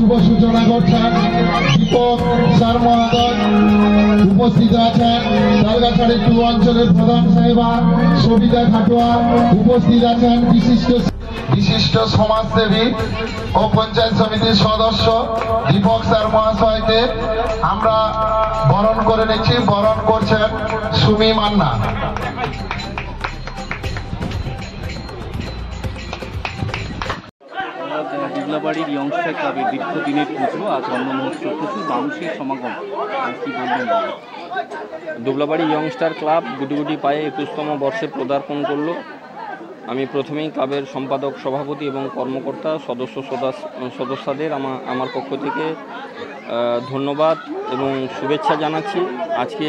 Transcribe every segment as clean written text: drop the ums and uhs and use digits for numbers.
শুভ সূচনা করছেন দীপক স্যার মহোদয়। উপস্থিত আছেন তালগাছড়ি 2 অঞ্চলের প্রধান সাহেবা সবিতা খাটুয়া। উপস্থিত আছেন বিশিষ্ট সমাজসেবী ও পঞ্চায়েত সমিতির সদস্য দীপক স্যার মহাশয়কে আমরা বরণ করে নিচ্ছি। বরণ করছেন সুমি মান্না। দুবলাবাড়ির ইয়ংস্টার ক্লাবের দীর্ঘদিনের পুজো আজ অন্ন মহোৎসব, প্রচুর মানুষের সমাগম, কি বলবেন? দুবলাবাড়ি ইয়ংস্টার ক্লাব গুটি গুটি পায়ে 21তম বর্ষে পদার্পণ করলো। আমি প্রথমেই ক্লাবের সম্পাদক, সভাপতি এবং কর্মকর্তা সদস্যদের আমার পক্ষ থেকে ধন্যবাদ এবং শুভেচ্ছা জানাচ্ছি। আজকে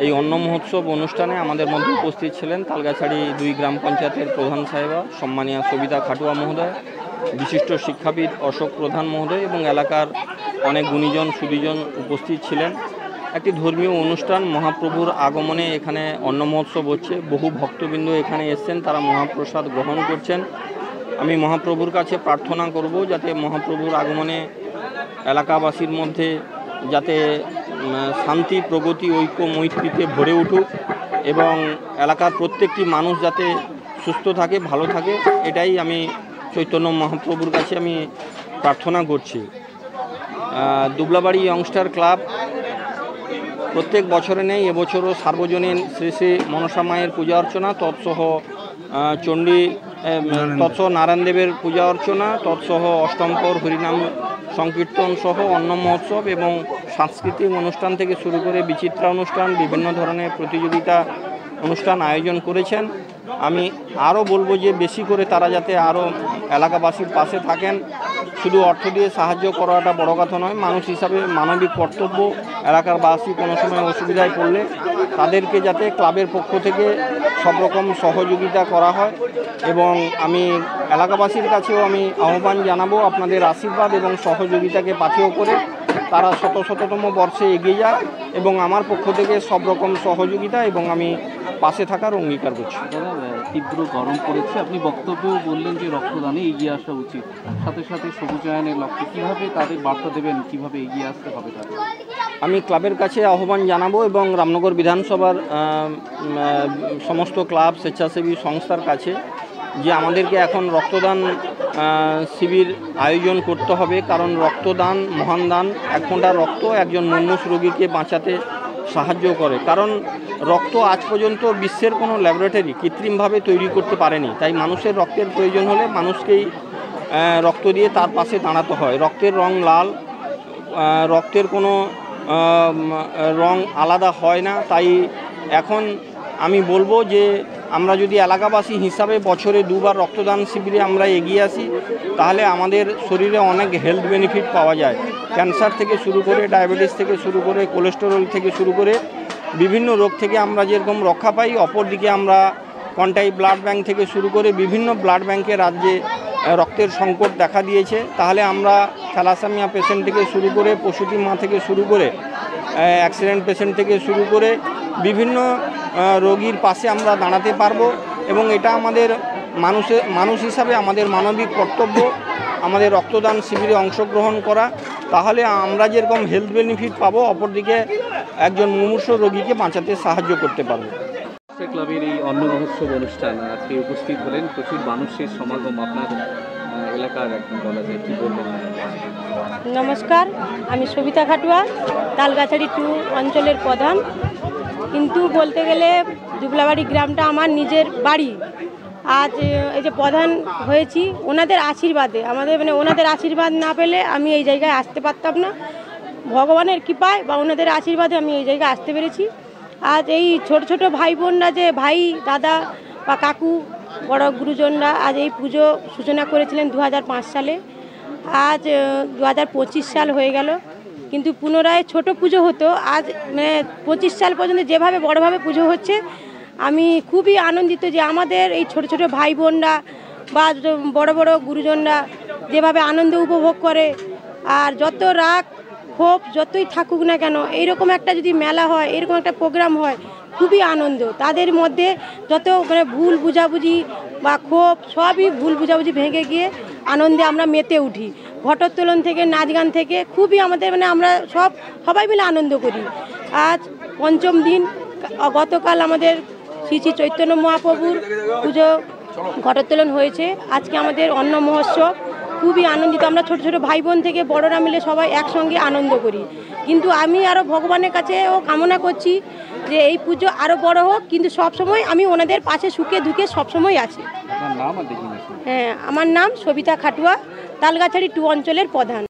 এই অন্ন মহোৎসব অনুষ্ঠানে আমাদের মধ্যে উপস্থিত ছিলেন তালগাছড়ি 2 গ্রাম পঞ্চায়েতের প্রধান সাহেবা সম্মানীয় সবিতা খাটুয়া মহোদয়, বিশিষ্ট শিক্ষাবিদ অশোক প্রধান মহোদয় এবং এলাকার অনেক গুণীজন সুদীজন উপস্থিত ছিলেন। একটি ধর্মীয় অনুষ্ঠান, মহাপ্রভুর আগমনে এখানে অন্ন মহোৎসব হচ্ছে। বহু ভক্তবৃন্দ এখানে এসছেন, তারা মহাপ্রসাদ গ্রহণ করছেন। আমি মহাপ্রভুর কাছে প্রার্থনা করব যাতে মহাপ্রভুর আগমনে এলাকাবাসীর মধ্যে যাতে শান্তি, প্রগতি, ঐক্য, মৈত্রীতে ভরে উঠুক এবং এলাকার প্রত্যেকটি মানুষ যাতে সুস্থ থাকে, ভালো থাকে, এটাই আমি চৈতন্য মহাপ্রভুর কাছে আমি প্রার্থনা করছি। দুবলাবাড়ি ইয়ংস্টার ক্লাব প্রত্যেক বছরে নেই, এবছরও সার্বজনীন শ্রী শ্রী মনসা মায়ের পূজা অর্চনা, তৎসহ নারায়ণদেবের পূজা অর্চনা, তৎসহ অষ্টমপর হরিনাম সংকীর্তন সহ অন্ন মহোৎসব এবং সাংস্কৃতিক অনুষ্ঠান থেকে শুরু করে বিচিত্রা অনুষ্ঠান, বিভিন্ন ধরনের প্রতিযোগিতা অনুষ্ঠান আয়োজন করেছেন। আমি আরও বলবো যে বেশি করে তারা যাতে আরও এলাকাবাসীর পাশে থাকেন। শুধু অর্থ দিয়ে সাহায্য করাটা বড় কথা নয়, মানুষ হিসাবে মানবিক কর্তব্য। এলাকার বাসী কোনো সময় অসুবিধায় পড়লে তাদেরকে যাতে ক্লাবের পক্ষ থেকে সব রকম সহযোগিতা করা হয় এবং আমি এলাকাবাসীর কাছেও আমি আহ্বান জানাবো আপনাদের আশীর্বাদ এবং সহযোগিতাকে পাথেয় করে তারা শততম বর্ষে এগিয়ে যায় এবং আমার পক্ষ থেকে সব রকম সহযোগিতা এবং আমি পাশে থাকার অঙ্গীকার করছি। তীব্র গরম পড়েছে, আপনি বক্তব্য বললেন যে রক্তদানে এগিয়ে আসা উচিত, সাথে সাথে সবুজায়নের লক্ষ্যে কীভাবে তাদের বার্তা দেবেন, কীভাবে এগিয়ে আসতে হবে তাদের? আমি ক্লাবের কাছে আহ্বান জানাবো এবং রামনগর বিধানসভার সমস্ত ক্লাব, স্বেচ্ছাসেবী সংস্থার কাছে যে আমাদেরকে এখন রক্তদান শিবির আয়োজন করতে হবে, কারণ রক্তদান মহান দান। 1 ফোঁটা রক্ত একজন মুমূর্ষ রোগীকে বাঁচাতে সাহায্য করে, কারণ রক্ত আজ পর্যন্ত বিশ্বের কোনো ল্যাবরেটরি কৃত্রিমভাবে তৈরি করতে পারেনি। তাই মানুষের রক্তের প্রয়োজন হলে মানুষকেই রক্ত দিয়ে তার পাশে দাঁড়াতে হয়। রক্তের রং লাল, রক্তের কোনো রং আলাদা হয় না। তাই এখন আমি বলবো যে আমরা যদি এলাকাবাসী হিসাবে বছরে 2 বার রক্তদান শিবিরে আমরা এগিয়ে আসি, তাহলে আমাদের শরীরে অনেক হেলথ বেনিফিট পাওয়া যায়। ক্যান্সার থেকে শুরু করে, ডায়াবেটিস থেকে শুরু করে, কোলেস্টেরল থেকে শুরু করে বিভিন্ন রোগ থেকে আমরা যেরকম রক্ষা পাই, অপরদিকে আমরা কন্টাই ব্লাড ব্যাংক থেকে শুরু করে বিভিন্ন ব্লাড ব্যাংকের রাজ্যে রক্তের সংকট দেখা দিয়েছে। তাহলে আমরা থ্যালাসেমিয়া পেশেন্ট থেকে শুরু করে, প্রসূতি মা থেকে শুরু করে, অ্যাক্সিডেন্ট পেশেন্ট থেকে শুরু করে বিভিন্ন রোগীর পাশে আমরা দাঁড়াতে পারবো এবং এটা আমাদের মানুষ হিসাবে আমাদের মানবিক কর্তব্য আমাদের রক্তদান শিবিরে অংশগ্রহণ করা। তাহলে আমরা যেরকম হেলথ বেনিফিট পাবো, অপরদিকে একজন মুমূর্ষ রোগীকে বাঁচাতে সাহায্য করতে পারবো। ক্লাবের এই অন্ন মহোৎসব অনুষ্ঠান আজকে উপস্থিত হলেন, প্রচুর মানুষের সমাগম, আপনার এলাকার একজন বলা যায়, কী বলবেন? নমস্কার, আমি সবিতা খাটুয়া, তালগাছড়ি 2 অঞ্চলের প্রধান। কিন্তু বলতে গেলে দুবলাবাড়ি গ্রামটা আমার নিজের বাড়ি। আজ এই যে প্রধান হয়েছি ওনাদের আশীর্বাদে, আমাদের ওনাদের আশীর্বাদ না পেলে আমি এই জায়গায় আসতে পারতাম না। ভগবানের কৃপায় বা ওনাদের আশীর্বাদে আমি এই জায়গায় আসতে পেরেছি। আজ এই ছোট ছোট ভাই বোনরা, যে ভাই দাদা বা কাকু, বড় গুরুজনরা আজ এই পুজো সূচনা করেছিলেন 2005 সালে। আজ 2025 সাল হয়ে গেল, কিন্তু পুনরায় ছোট পুজো হতো। আজ 25 সাল পর্যন্ত যেভাবে বড়ভাবে পুজো হচ্ছে, আমি খুবই আনন্দিত যে আমাদের এই ছোট ছোট ভাই বোনরা বা বড় বড় গুরুজনরা যেভাবে আনন্দ উপভোগ করে, আর যত রাগ ক্ষোভ যতই থাকুক না কেন, এইরকম একটা যদি মেলা হয়, এরকম একটা প্রোগ্রাম হয়, খুবই আনন্দ। তাদের মধ্যে যত ভুল বুঝাবুঝি বা ক্ষোভ, সবই ভুল বুঝাবুঝি ভেঙে গিয়ে আনন্দে আমরা মেতে উঠি। ঘটোত্তোলন থেকে নাচ গান থেকে খুবই আমাদের আমরা সবাই মিলে আনন্দ করি। আজ পঞ্চম দিন, গতকাল আমাদের শ্রী শ্রী চৈতন্য মহাপ্রভুর পুজো ঘটোত্তোলন হয়েছে। আজকে আমাদের অন্ন মহোৎসব, খুবই আনন্দিত। আমরা ছোট ছোট ভাই বোন থেকে বড়রা মিলে সবাই একসঙ্গে আনন্দ করি। কিন্তু আমি আরও ভগবানের কাছেও কামনা করছি যে এই পুজো আরও বড় হোক, কিন্তু সবসময় আমি ওনাদের পাশে সুখে দুঃখে সবসময় আছি। হ্যাঁ, আমার নাম সবিতা খাটুয়া, তালগাছাড়ি 2 অঞ্চলের প্রধান।